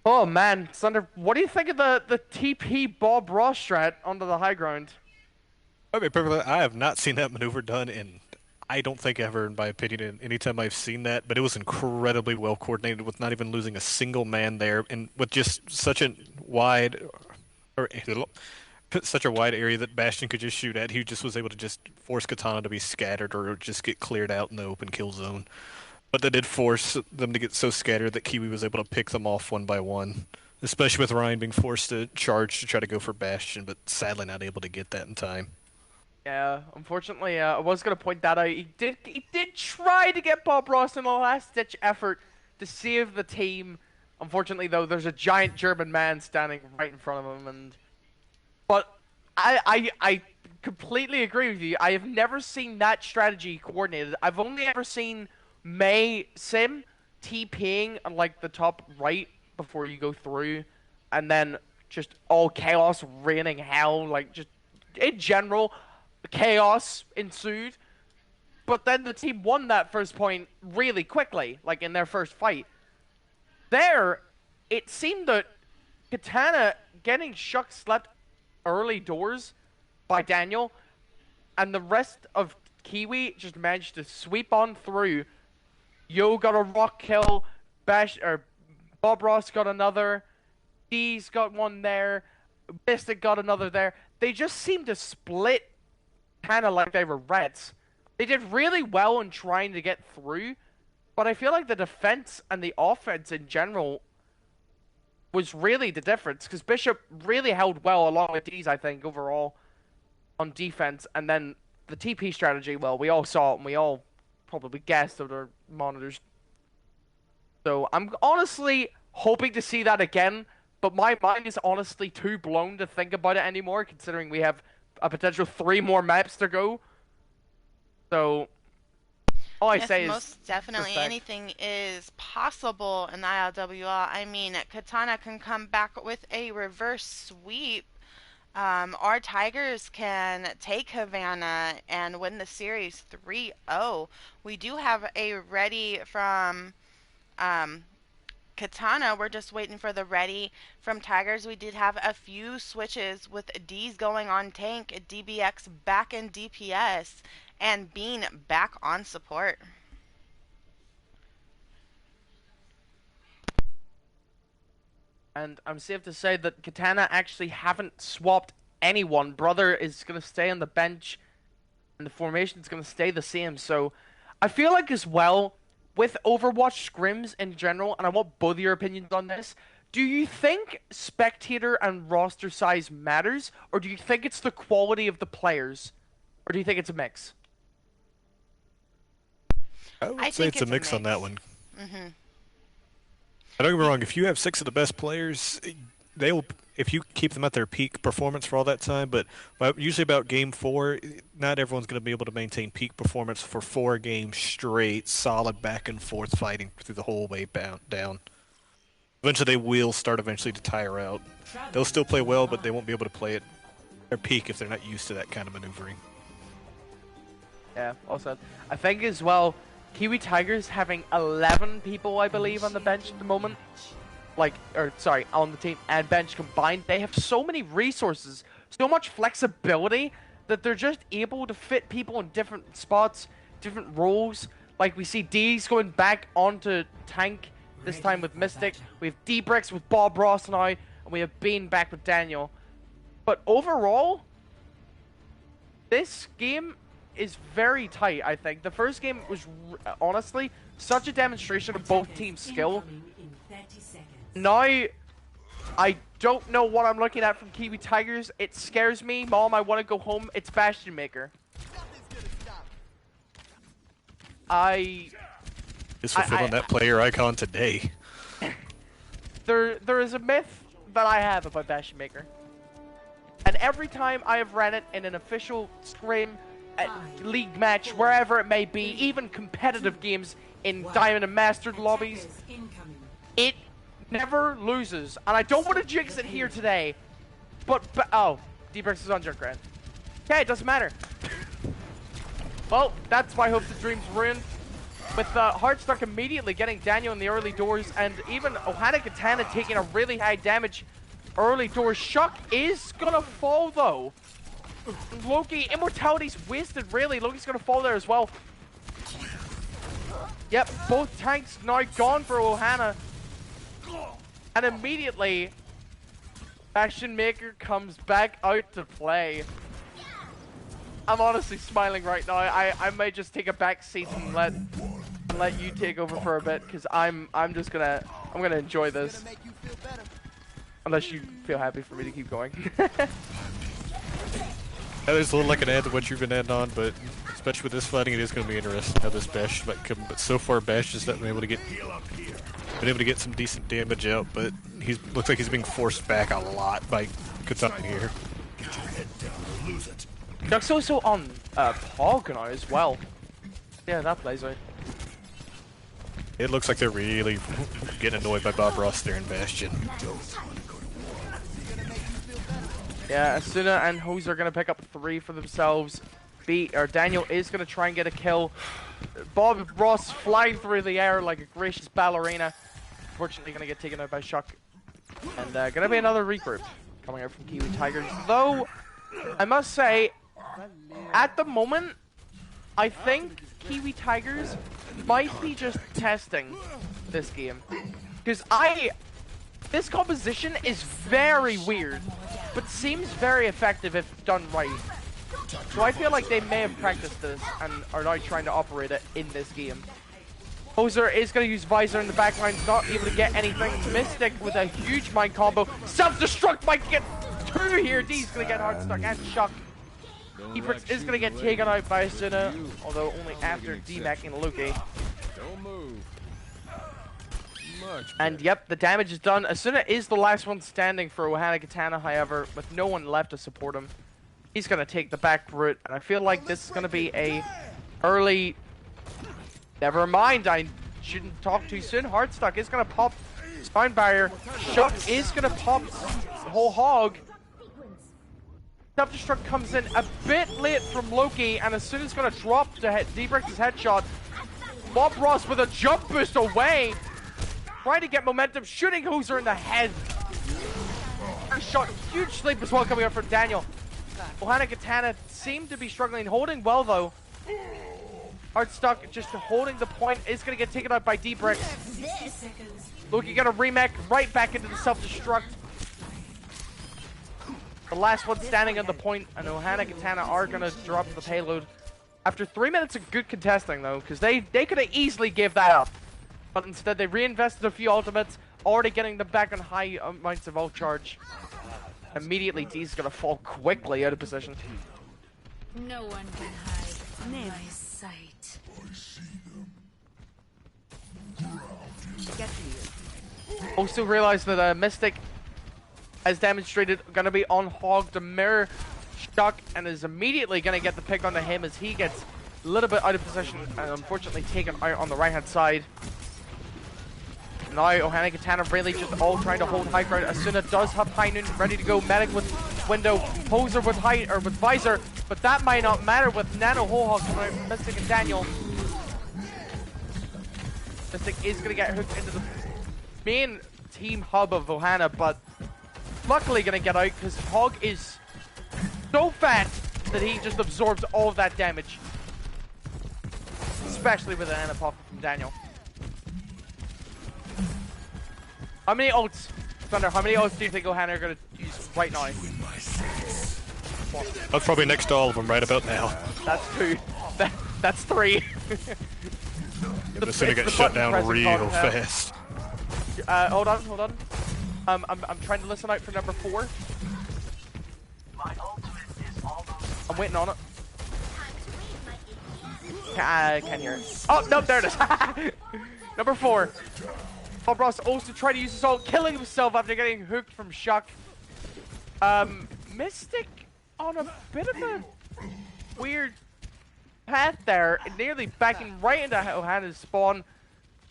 oh man, Thunder, what do you think of the TP Bob Ross strat onto the high ground? I mean, perfectly. I have not seen that maneuver done in, I don't think ever, in my opinion, any time I've seen that. But it was incredibly well coordinated, with not even losing a single man there, and with just such a wide, such a wide area that Bastion could just shoot at. He just was able to just force Katana to be scattered or just get cleared out in the open kill zone. But that did force them to get so scattered that Kiwi was able to pick them off one by one. Especially with Ryan being forced to charge to try to go for Bastion, but sadly not able to get that in time. Yeah, unfortunately, I was gonna point that out. He did try to get Bob Ross in a last-ditch effort to save the team. Unfortunately, though, there's a giant German man standing right in front of him, but I completely agree with you. I have never seen that strategy coordinated. I've only ever seen Mei Sim TPing on like the top right before you go through, and then just all chaos, raining hell, like just in general, chaos ensued. But then the team won that first point really quickly, like in their first fight. There, it seemed that Katana getting Shuck slept early doors by Daniel, and the rest of Kiwi just managed to sweep on through. Yo got a rock kill, Bob Ross got another, D's got one there, Mystic got another there. They just seemed to split kind of like they were reds. They did really well in trying to get through, but I feel like the defense and the offense in general was really the difference, because Bishop really held well along with D's, I think, overall on defense, and then the TP strategy, well, we all saw it and we all probably guessed of our monitors. So I'm honestly hoping to see that again, but my mind is honestly too blown to think about it anymore, considering we have a potential 3 more maps to go. So all I say is most definitely respect. anything is possible in the IOWL. I mean, Katana can come back with a reverse sweep. Our Tigers can take Havana and win the series 3-0. We do have a ready from Katana. We're just waiting for the ready from Tigers. We did have a few switches with D's going on tank, DBX back in DPS, and Bean back on support. And I'm safe to say that Katana actually haven't swapped anyone. Brother is going to stay on the bench, and the formation is going to stay the same. So I feel like as well, with Overwatch scrims in general, and I want both your opinions on this, do you think spectator and roster size matters, or do you think it's the quality of the players, or do you think it's a mix? I would I say think it's a mix on that one. Mm-hmm. Don't get me wrong, if you have 6 of the best players, they will, if you keep them at their peak performance for all that time, but usually about game 4, not everyone's going to be able to maintain peak performance for 4 games straight, solid back and forth fighting through the whole way down. Eventually they will start to tire out. They'll still play well, but they won't be able to play at their peak if they're not used to that kind of maneuvering. Yeah, well said. I think as well, Kiwi Tigers having 11 people, I believe, on the bench at the moment. On the team and bench combined, they have so many resources, so much flexibility, that they're just able to fit people in different spots, different roles. Like, we see D's going back onto tank, this time with Mystic. We have D-Bricks with Bob Ross now, and we have Bean back with Daniel. But overall, this game is very tight, I think. The first game was, honestly, such a demonstration of both teams' skill. Now, I don't know what I'm looking at from Kiwi Tigers. It scares me. Mom, I want to go home. It's Bastion Maker. Just fulfilling that player icon today. There is a myth that I have about Bastion Maker. And every time I have ran it in an official scrim, league match, wherever it may be, even competitive games in Diamond and Mastered lobbies, it never loses. And I don't want to jinx it here today, but oh, D-Bricks is on Junkrat. Okay, it doesn't matter. Well, that's my hopes and dreams ruined. With Heartstruck immediately getting Daniel in the early doors, and even Ohana Katana taking a really high damage early doors. Shuck is gonna fall though. Loki, Immortality's wasted really. Loki's gonna fall there as well. Yep, both tanks now gone for Ohana. And immediately, Bastion Maker comes back out to play. I'm honestly smiling right now. I might just take a back seat and let you take over for a bit, because I'm gonna enjoy this. Unless you feel happy for me to keep going. There's a little I can add to what you've been adding on, but especially with this fighting, it is going to be interesting how this Bash might come. But so far, Bash has not been able to get some decent damage out, but looks like he's being forced back a lot by Katana here. Duck's also on Pog now as well. Yeah, that plays out. It looks like they're really getting annoyed by Bob Ross there in Bastion. Yeah, Asuna and Hose are gonna pick up 3 for themselves. Daniel is gonna try and get a kill. Bob Ross flying through the air like a gracious ballerina. Unfortunately, gonna get taken out by Shuck. And gonna be another regroup coming out from Kiwi Tigers. Though, I must say, at the moment, I think Kiwi Tigers might be just testing this game. Because this composition is very weird, but seems very effective if done right. So I feel like they may have practiced this and are now trying to operate it in this game. Hoser is going to use Visor in the backline, not able to get anything. Mystic with a huge mind combo. Self-destruct might get two here. D's going to get hard stuck and Shock. Efrix is going to get taken out by Asuna, although only after D-macking Loki. Don't move. And yep, the damage is done. Asuna is the last one standing for Ohana Katana, however, with no one left to support him. He's going to take the back route, and I feel like this is going to be a early... Never mind, I shouldn't talk too soon. Hardstuck is going to pop Spine Barrier. Shock is going to pop the whole hog. Self-destruct comes in a bit late from Loki, and as soon as going to drop to D-Brix's headshot, Bob Ross with a jump boost away, trying to get momentum, shooting Hoser in the head. First shot, huge sleep as well coming up from Daniel. Ohana Katana seemed to be struggling, holding well though. Hardstuck just holding the point, is going to get taken out by D-Brix. Loki got a remake right back into the self-destruct. The last one standing on the point, and Ohana Katana are going to drop the payload. After 3 minutes of good contesting though, because they could have easily gave that up. But instead they reinvested a few ultimates, already getting them back on high amounts of ult charge. Immediately D's going to fall quickly out of position. No one can hide from my sight. Also realized that Mystic has demonstrated going to be on Hog the mirror Shock, and is immediately going to get the pick onto him as he gets a little bit out of position and unfortunately taken out on the right hand side. Now Ohana Katana really just all trying to hold high ground. Asuna does have High Noon ready to go. Medic with window, Poser with with Visor, but that might not matter with Nano Whole Hog coming out from Mystic and Daniel. Mystic is going to get hooked into the main team hub of Ohana, but luckily going to get out because Hog is so fat that he just absorbs all of that damage. Especially with an Anapop from Daniel. How many ults, Thunder, how many ults do you think Ohana are going to use right now? That's probably next to all of them right about now. That's two. That's three. It's gonna get shut down real fast. Hold on. I'm trying to listen out for number 4. I'm waiting on it. I can't hear it. Oh, no, there it is. Number 4. Bob Ross also tried to use his ult, killing himself after getting hooked from Shock. Mystic on a bit of a weird path there, nearly backing right into Ohana's spawn.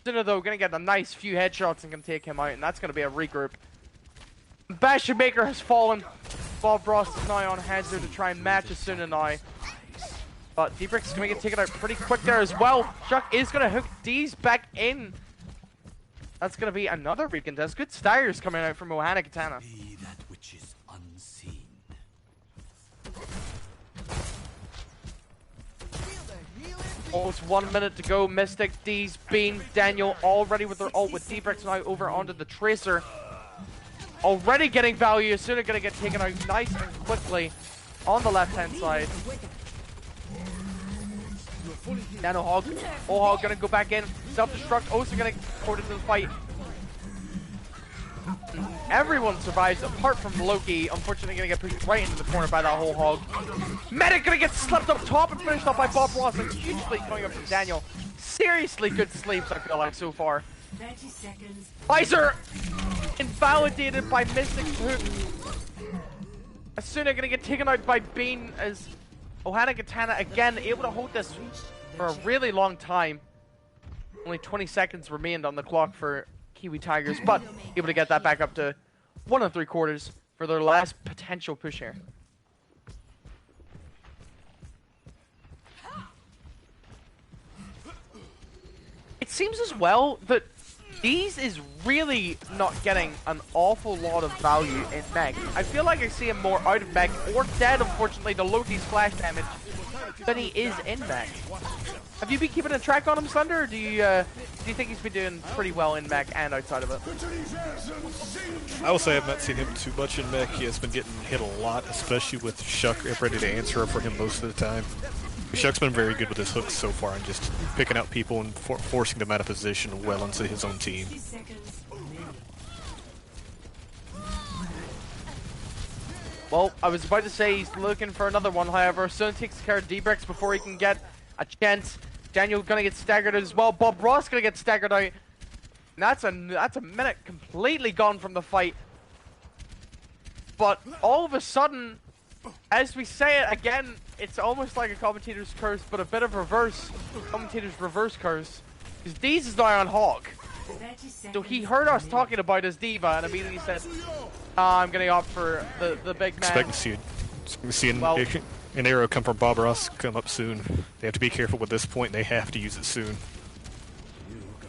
Sinner though gonna get a nice few headshots and can take him out, and that's gonna be a regroup. Bastion Maker has fallen. Bob Ross is now on Hanzo to try and match Asuna now. But D-Brix is gonna get taken out pretty quick there as well. Shock is gonna hook D's back in. That's gonna be another recontest. Good stires coming out from Ohana Katana. Be that which is unseen. Almost 1 minute to go. Mystic, D's, Bean, Daniel, all ready with their ult with D-Brix now over onto the Tracer. Already getting value. Asuna gonna get taken out nice and quickly on the left-hand side. Nano Hog. Whole Hog gonna go back in. Self-destruct also gonna port into the fight. Everyone survives apart from Loki. Unfortunately gonna get pushed right into the corner by that Whole Hog. Medic gonna get slapped up top and finished off by Bob Ross. A huge sleep coming up from Daniel. Seriously good sleeps I feel like so far. 30 seconds. Visor invalidated by Mystic's hook. Asuna gonna get taken out by Bean as Ohana Katana again able to hold this for a really long time. Only 20 seconds remained on the clock for Kiwi Tigers, but able to get that back up to 1 3/4 for their last potential push here. It seems as well that D's is really not getting an awful lot of value in mech. I feel like I see him more out of mech or dead, unfortunately, to Loki's flash damage than he is in mech. Have you been keeping a track on him, Thunder, or do you think he's been doing pretty well in mech and outside of it? I will say I've not seen him too much in mech. He has been getting hit a lot, especially with Shuck ready to answer for him most of the time. Shuck's been very good with his hooks so far and just picking out people and forcing them out of position well into his own team. 60 seconds remaining. Well, I was about to say he's looking for another one, however, Sun takes care of D-Bricks before he can get a chance. Daniel gonna get staggered as well. Bob Ross gonna get staggered out. And that's a minute completely gone from the fight. But all of a sudden, as we say it again, it's almost like a commentator's curse, but a bit of reverse. Commentator's reverse curse. Because Deez is now on Hawk. So he heard us talking about his diva and immediately said, I'm gonna opt for the big man. Expect to see an arrow come from Bob Ross come up soon. They have to be careful with this point. They have to use it soon.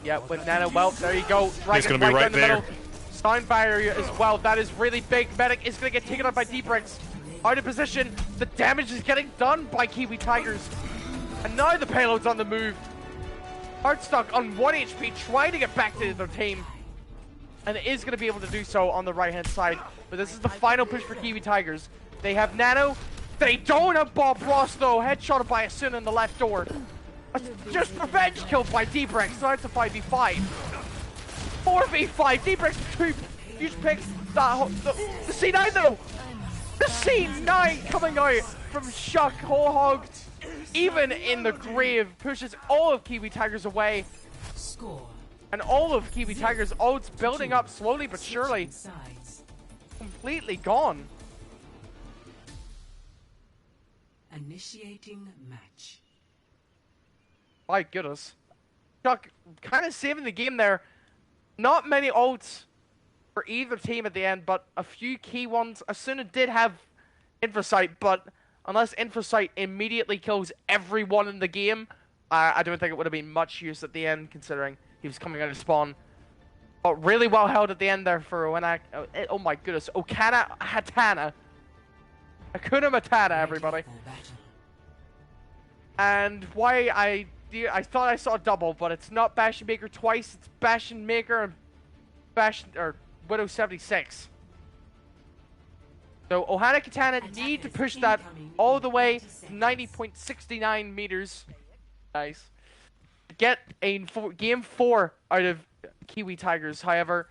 Yeah, with Nano, well, there you go. He's gonna be right there. Sound barrier as well. That is really big. Medic is gonna get taken out by D-Bricks. Out of position. The damage is getting done by Kiwi Tigers. And now the payload's on the move. Heartstock on 1 HP, trying to get back to their team. And it is going to be able to do so on the right-hand side. But this is the final push for Kiwi Tigers. They have Nano. They don't have Bob Ross, though. Headshotted by Asuna in the left door. Just revenge killed by D-Bricks. So that's a 5v5. 4v5. D-Bricks with 2 huge picks. The C9, though. The C9 coming out from Shuck, whole hogged. Even in the grave, pushes all of Kiwi Tigers away. Score. And all of Kiwi Tigers' odds building up slowly but surely. Sides. Completely gone. Initiating match. My goodness. Chuck kind of saving the game there. Not many ults for either team at the end, but a few key ones. Asuna did have Infosight, but unless Infosight immediately kills everyone in the game, I don't think it would have been much use at the end, considering he was coming out of spawn. But really well held at the end there for Ohana. Oh my goodness. Okana Hatana. Hakuna Matata, everybody. And why I thought I saw a double, but it's not Bastion Maker twice. It's Bastion Maker and Widow 76. So Ohana Katana need to push that all the way to 90.69 meters. Nice. Get a game 4 out of Kiwi Tigers. However,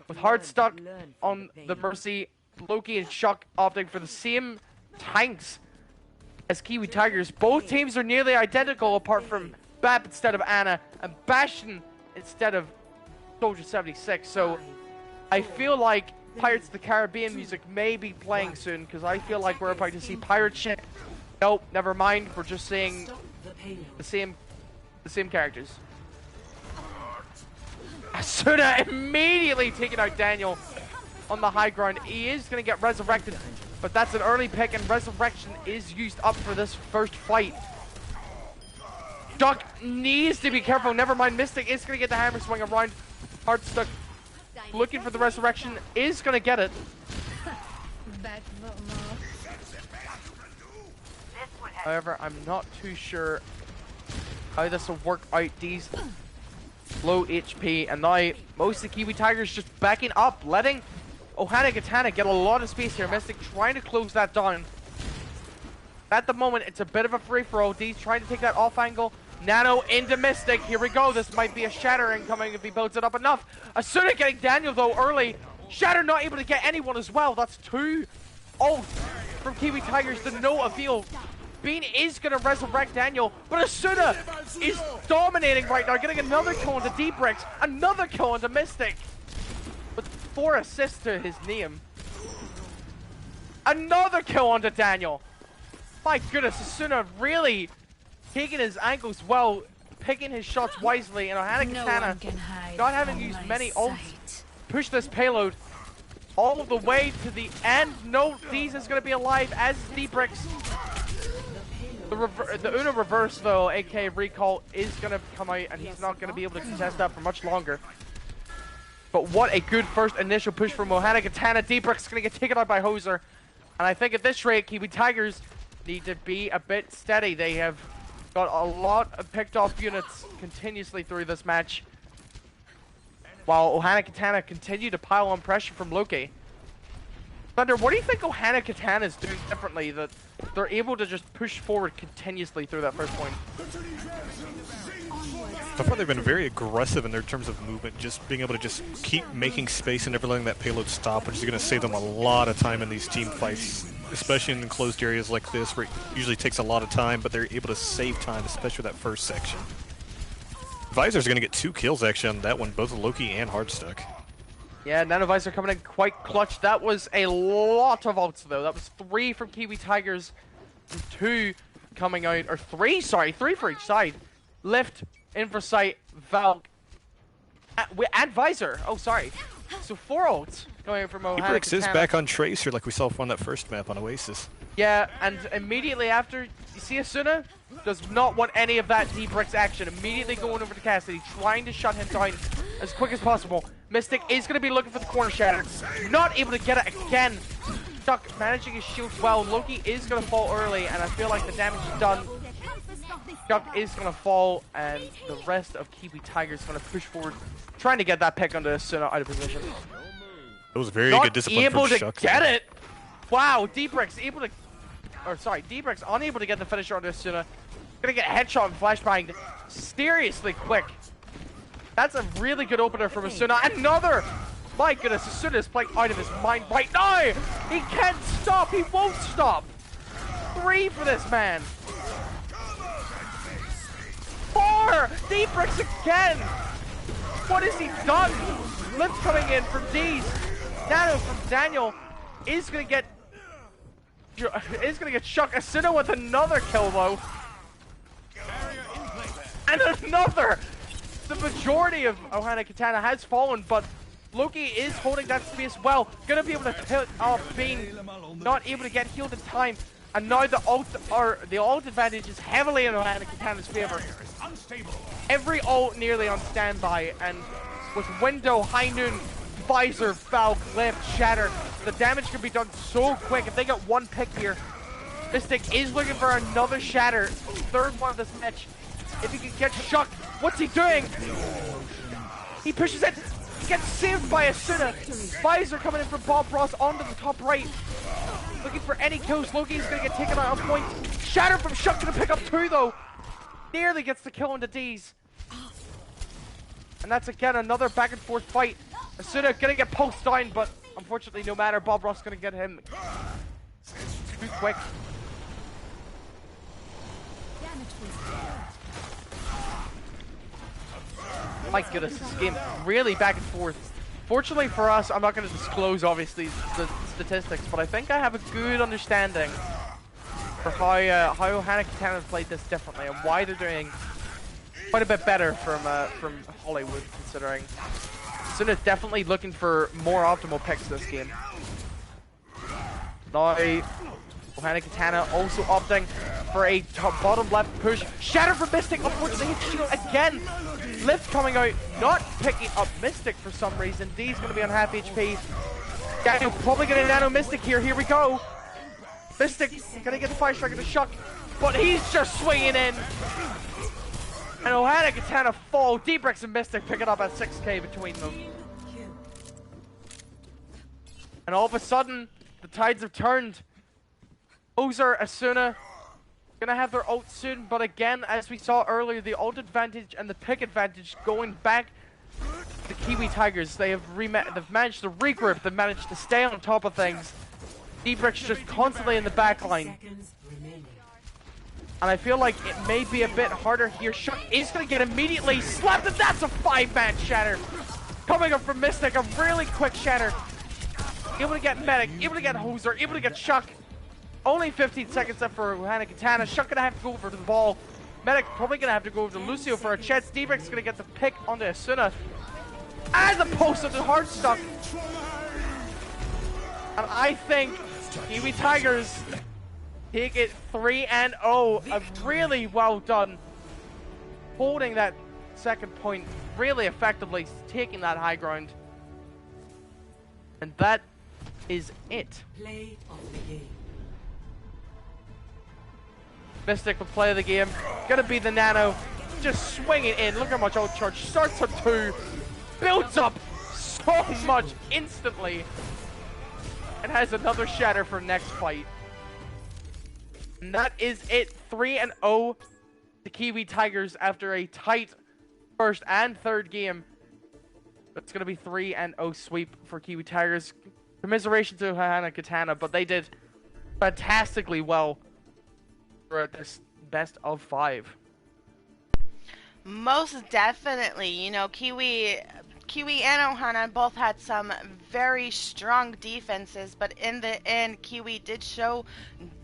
with hard stuck on the Mercy, Loki and Shuck opting for the same tanks as Kiwi Tigers. Both teams are nearly identical apart from Bap instead of Anna and Bastion instead of Soldier 76. So I feel like Pirates of the Caribbean music may be playing soon, because I feel like we're about to see pirate ship. Nope, never mind. We're just seeing the same characters. Asuna immediately taking out Daniel on the high ground. He is going to get resurrected, but that's an early pick, and resurrection is used up for this first fight. Duck needs to be careful. Never mind, Mystic is going to get the hammer swing around. Heartstuck looking for the resurrection, is going to get it. However, I'm not too sure how this will work out. These low HP, and now most of the Kiwi Tigers just backing up, letting Ohana Katana get a lot of space here. Mystic trying to close that down. At the moment, it's a bit of a free-for-all. D's trying to take that off angle. Nano into Mystic. Here we go. This might be a Shatter incoming if he builds it up enough. Asuna getting Daniel, though, early. Shatter not able to get anyone as well. That's 2 ults from Kiwi Tigers to no avail. Bean is going to resurrect Daniel, but Asuna is dominating right now, getting another kill onto D-Bricks, another kill onto Mystic, with 4 assists to his name. Another kill onto Daniel. My goodness, Asuna really taking his angles well, picking his shots wisely, and Ohana Katana not having used many ults, push this payload all the way to the end. No, Deez is going to be alive as D-Bricks. The Uno reverse, though, aka recall, is going to come out, and he's not going to be able to contest that for much longer. But what a good first initial push from Ohana Katana. D-Bricks is going to get taken out by Hoser. And I think at this rate, Kiwi Tigers need to be a bit steady. They have got a lot of picked off units continuously through this match, while Ohana Katana continue to pile on pressure from Loki. Thunder, what do you think Ohana Katana is doing differently that they're able to just push forward continuously through that first point? So far they've been very aggressive in their terms of movement, just being able to just keep making space and never letting that payload stop, which is going to save them a lot of time in these team fights, especially in enclosed areas like this where it usually takes a lot of time, but they're able to save time, especially that first section. Visor's going to get 2 kills actually on that one, both Loki and Hardstuck. Yeah, Nano Visor coming in quite clutch. That was a lot of ults though. That was 3 from Kiwi Tigers and 2 coming out, or 3, sorry, 3 for each side. Lift, Infrasight, Valk, and Visor. Oh, sorry. So 4 ults going from Ohana Hebrix is Katana. back on Tracer like we saw on that first map on Oasis. Yeah, and immediately after, you see Asuna does not want any of that Hebrix action. Immediately going over to Cassidy, trying to shut him down as quick as possible. Mystic is going to be looking for the corner shatter. Not able to get it again. Chuck managing his shield well. Loki is going to fall early, and I feel like the damage is done. Chuck is going to fall, and the rest of Kiwi Tigers going to push forward, trying to get that pick onto Asuna out of position. It was very Not good discipline able from to Shuck get there. it. Wow, Debrix able to, or sorry, Debrix unable to get the finisher onto Asuna. Gonna get headshot and flashbanged seriously quick. That's a really good opener from Asuna. Another! My goodness, Asuna is playing out of his mind right now! He can't stop! He won't stop! 3 for this man! 4! Debrix again! What has he done? Lift coming in from D's. Nano from Daniel is gonna get Shuck. Asuna with another kill though. And another! The majority of Ohana Katana has fallen, but Loki is holding that space well. Gonna be able to kill off Bean. Not able to get healed in time. And now the ult advantage is heavily in Ohana Katana's favor. Every ult nearly on standby, and with Window, High Noon, Visor, Valk, Lift, Shatter, the damage can be done so quick. If they get one pick here, Mystic is looking for another Shatter. 3rd one of this match. If he can get Shuck, what's he doing? He pushes it. He gets saved by Asuna. Visor coming in from Bob Ross onto the top right. Looking for any kills. Loki is going to get taken out on point. Shatter from Shuck going to pick up 2 though. Nearly gets the kill into D's. And that's again another back and forth fight. Asuna going to get pulsed down, but unfortunately no matter. Bob Ross going to get him too quick. My goodness, this game really back and forth. Fortunately for us, I'm not going to disclose obviously the statistics, but I think I have a good understanding for how Ohana Katana played this differently and why they're doing quite a bit better from Hollywood, considering Suna's definitely looking for more optimal picks this game. Now, Ohana Katana also opting for a bottom left push. Shatter from Mystic, unfortunately hits shield again. Lift coming out, not picking up Mystic for some reason. D's going to be on half HP. Daniel probably going to nano Mystic here. Here we go. Mystic going to get the fire strike into Shuck, but he's just swinging in. And Ohana Katana fall. Debrix and Mystic pick it up at 6k between them. And all of a sudden, the tides have turned. Ozer, Asuna, gonna have their ult soon, but again, as we saw earlier, the ult advantage and the pick advantage going back to the Kiwi Tigers. They've managed to regroup, they've managed to stay on top of things. Debrix just constantly in the back line. And I feel like it may be a bit harder here. Shuck is gonna get immediately slapped, and that's a 5-man shatter. Coming up from Mystic, a really quick shatter. Able to get Medic, able to get Hoser, able to get Shuck. Only 15 seconds left for Ohana Katana. Shuck gonna have to go over to the ball. Medic probably gonna have to go over to Lucio for a chance. Debrix gonna get the pick onto Asuna. And the post of the hard stuff. And I think Kiwi Tigers take it 3-0. A really well done. Holding that second point really effectively, taking that high ground. And that is it. Play of the game. Mystic will play the game. Gonna be the nano. Just swinging in. Look how much ult charge. Starts at 2. Builds up so much instantly. and has another shatter for next fight. And that is it. 3-0 the Kiwi Tigers after a tight first and third game. It's going to be 3-0 sweep for Kiwi Tigers. Commiseration to Ohana Katana, but they did fantastically well throughout this best of 5. Most definitely. You know, Kiwi and Ohana both had some very strong defenses, but in the end, Kiwi did show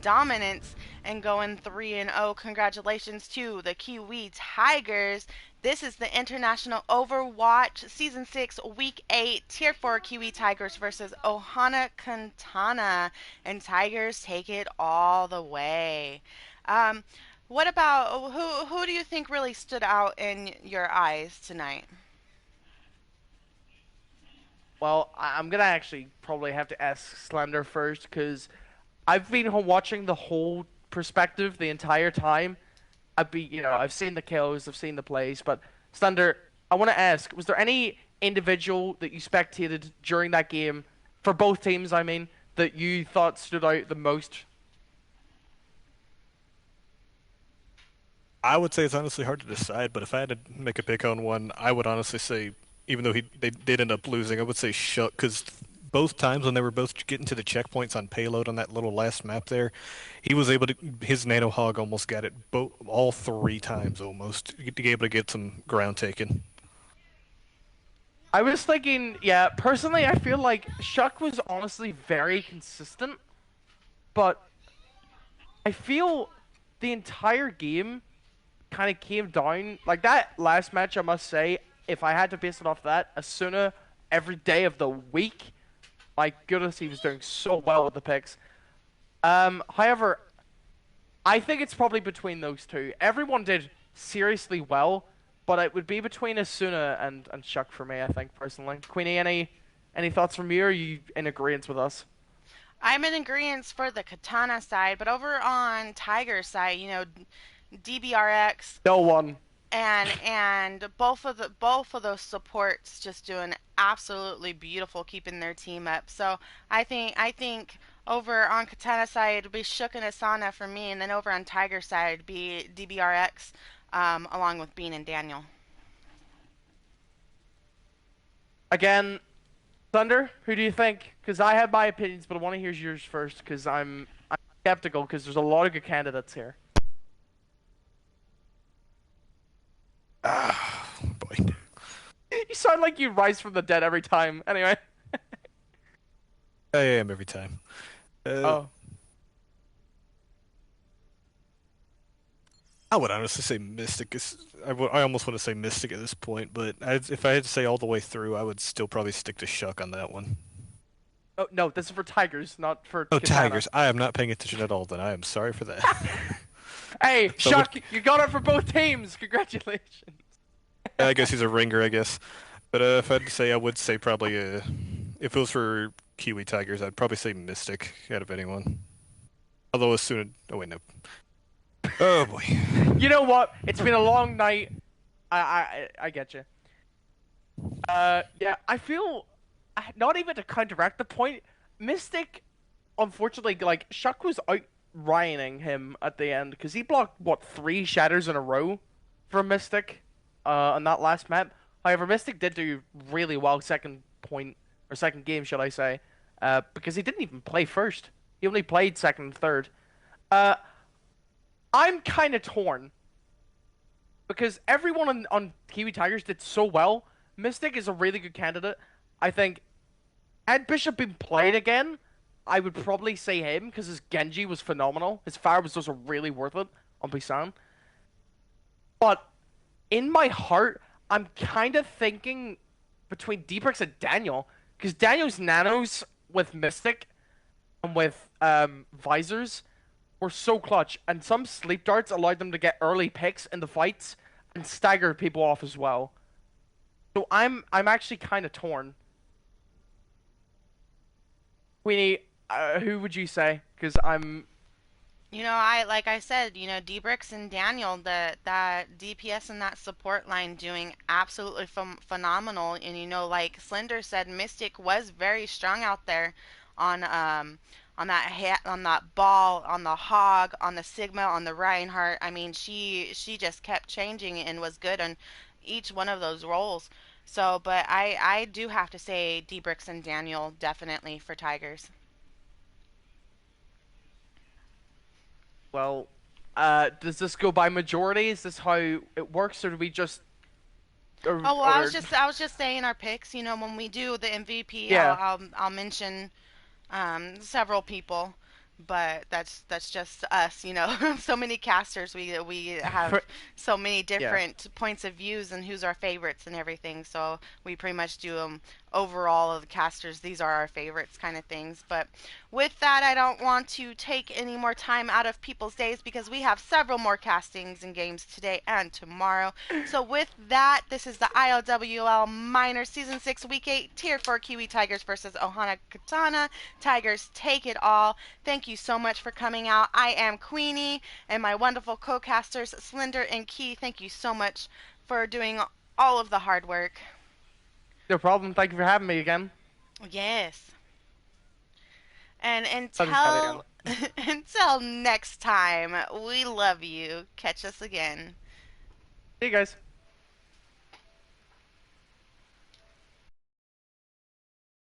dominance and going 3-0. Congratulations to the Kiwi Tigers. This is the International Overwatch Season 6, Week 8, Tier 4 Kiwi Tigers versus Ohana Katana. And Tigers take it all the way. What about, who do you think really stood out in your eyes tonight? Well, I'm going to actually probably have to ask Slender first, because I've been watching the whole perspective the entire time. I've seen the kills, I've seen the plays, but Slender, I want to ask, was there any individual that you spectated during that game, for both teams, I mean, that you thought stood out the most? I would say it's honestly hard to decide, but if I had to make a pick on one, I would honestly say, even though they did end up losing, I would say Shuck, because both times when they were both getting to the checkpoints on payload on that little last map there, he was able to, his Nano Hog almost got it all 3 times almost, to be able to get some ground taken. I was thinking, yeah, personally, I feel like Shuck was honestly very consistent, but I feel the entire game kind of came down, like that last match, I must say, if I had to base it off that, Asuna every day of the week, my goodness, he was doing so well with the picks. However, I think it's probably between those two. Everyone did seriously well, but it would be between Asuna and Shuck for me, I think, personally. Queenie, any thoughts from you, or are you in agreement with us? I'm in agreement for the Katana side, but over on Tiger's side, you know, DBRX No one. and both of those supports just doing absolutely beautiful, keeping their team up. So I think over on Katana side it'll be Shook and Asana for me, and then over on Tiger side it'd be DBRX along with Bean and Daniel. Again, Thunder, who do you think? Because I have my opinions, but I want to hear yours first, because I'm skeptical, because there's a lot of good candidates here. Ah, boy. You sound like you rise from the dead every time. Anyway. I am every time. Oh. I would honestly say Mystic is. I almost want to say Mystic at this point, but if I had to say all the way through, I would still probably stick to Shuck on that one. Oh, no, this is for Tigers, not for Oh, Katana. Tigers. I am not paying attention at all, then I am sorry for that. Hey, So Shuck, you got it for both teams. Congratulations. I guess he's a ringer, I guess. But if I had to say, I would say probably, if it was for Kiwi Tigers, I'd probably say Mystic out of anyone. Although as soon as... Oh, wait, no. Oh, boy. You know what? It's been a long night. I get you. Yeah, I feel... Not even to counteract the point, Mystic, unfortunately, like, Shuck was out Ryaning him at the end, because he blocked, what, 3 shatters in a row for Mystic on that last map. However, Mystic did do really well second game, should I say, because he didn't even play first. He only played second and third. I'm kind of torn, because everyone on Kiwi Tigers did so well. Mystic is a really good candidate. I think, had Bishop been played again, I would probably say him, because his Genji was phenomenal. His fire was also really worth it on Busan. But in my heart, I'm kind of thinking between Deeprix and Daniel, because Daniel's nanos with Mystic and with visors were so clutch, and some sleep darts allowed them to get early picks in the fights and stagger people off as well. So I'm actually kind of torn. Queenie, who would you say? Because I'm... You know, like I said, you know, Deebrix and Daniel, that DPS and that support line doing absolutely phenomenal. And, you know, like Slender said, Mystic was very strong out there on on that ball, on the hog, on the Sigma, on the Reinhardt. I mean, she just kept changing and was good on each one of those roles. So, but I do have to say D-Bricks and Daniel definitely for Tigers. Well, does this go by majority? Is this how it works, or do we just Oh well, or I was just saying our picks. You know, when we do the MVP, yeah? I'll mention several people, but that's just us, you know. So many casters, we have For, so many yeah. different points of views and who's our favorites and everything. So we pretty much do them overall of the casters. These are our favorites, kind of things. But with that, I don't want to take any more time out of people's days because we have several more castings and games today and tomorrow. So with that, this is the IOWL Minor Season 6 Week 8 Tier 4 Kiwi Tigers versus Ohana Katana. Tigers take it all. Thank you so much for coming out. I am Queenie, and my wonderful co-casters Slender and Key. Thank you so much for doing all of the hard work. No problem. Thank you for having me again. Yes. And Love you, Scotty, again. until until next time, we love you. Catch us again. See you guys.